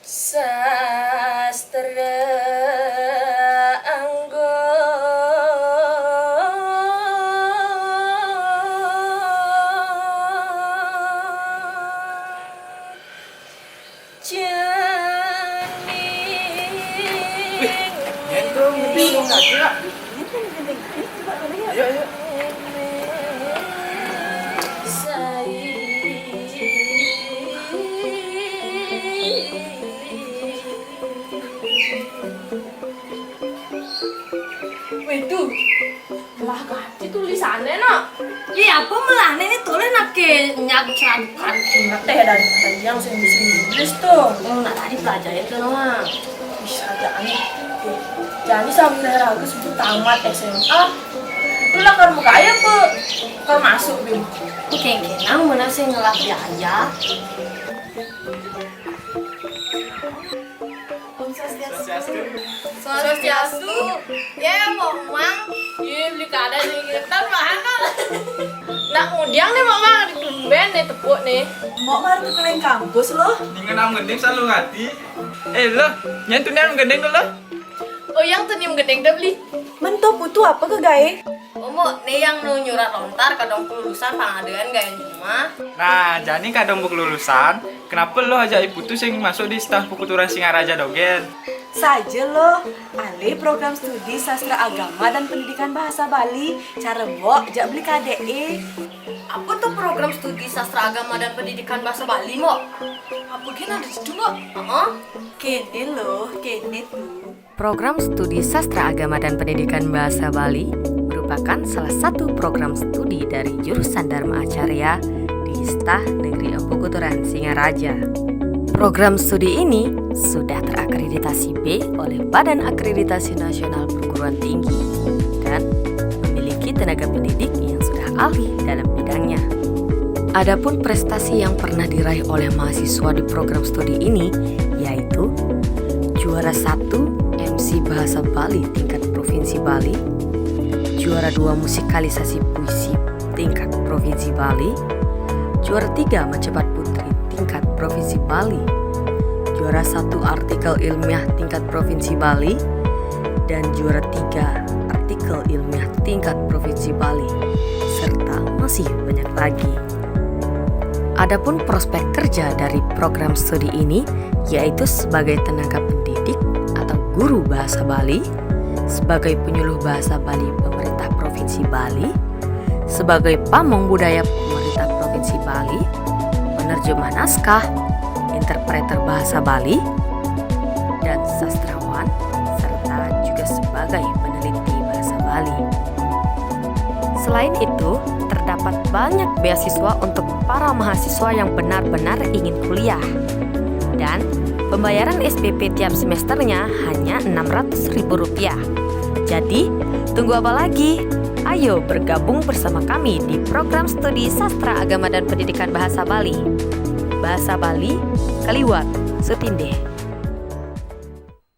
Sastra Anggo Ayo, ayo. Waduh, lah ganti tulisannya no. Iya, apa malah ini tulis nak nyakrat Teh dari yang saya bisa nulis tuh. nak tadi pelajarin tuh nama. Bisa jadi sampai ragu sebut tamat SMA. Pulang ke rumah kaya pe, kalau masuk bim. Kenang mana sih ngelak biaya? Swastiastu, ya mang, iya beli kada nih kita mana? Nak undiang nih mang di tumben nih tepuk nih. Mau baru ke lain kampus loh. Ningan am gendeng selalu ngati. Lo, nyentuh am gendeng dulu. Oh yang tenim gendeng dah beli. Mentok butuh apa ke gae? Omo, nih yang nu nyurat lontar kadang kelulusan pangadean gaya cuma. Nah, jadi kadang buk lulusan, kenapa lo ajak ibu tuh sing masuk di staf Pukuturan Singaraja Dogen? Saja loh, alih program studi sastra agama dan pendidikan bahasa Bali. Cara mbok jak beli KDE. Apa tuh program studi sastra agama dan pendidikan bahasa Bali, Mo? Apa gini ada di situ mbak? Kene loh, kene tuh. Program Studi Sastra Agama dan Pendidikan Bahasa Bali merupakan salah satu program studi dari jurusan Dharma Acarya di Stah Negeri Empu Kuturan Singaraja. Program studi ini sudah terakreditasi B oleh Badan Akreditasi Nasional Perguruan Tinggi dan memiliki tenaga pendidik yang sudah ahli dalam bidangnya. Adapun prestasi yang pernah diraih oleh mahasiswa di program studi ini yaitu juara 1 MC Bahasa Bali tingkat Provinsi Bali, juara 2 musikalisasi puisi tingkat Provinsi Bali, juara 3 Macepat Putri tingkat Provinsi Bali, juara 1 artikel ilmiah tingkat Provinsi Bali, dan juara 3 artikel ilmiah tingkat Provinsi Bali, serta masih banyak lagi. Adapun prospek kerja dari program studi ini yaitu sebagai tenaga pendidik atau guru bahasa Bali, sebagai penyuluh bahasa Bali pemerintah Provinsi Bali, sebagai pamong budaya pemerintah Provinsi Bali, penerjemah naskah, interpreter bahasa Bali, dan sastrawan, serta juga sebagai peneliti bahasa Bali. Selain itu, terdapat banyak beasiswa untuk para mahasiswa yang benar-benar ingin kuliah. Dan pembayaran SPP tiap semesternya hanya Rp600.000. Jadi, tunggu apa lagi? Ayo bergabung bersama kami di program studi Sastra Agama dan Pendidikan Bahasa Bali. Bahasa Bali, Kaliwat, Sutindeh.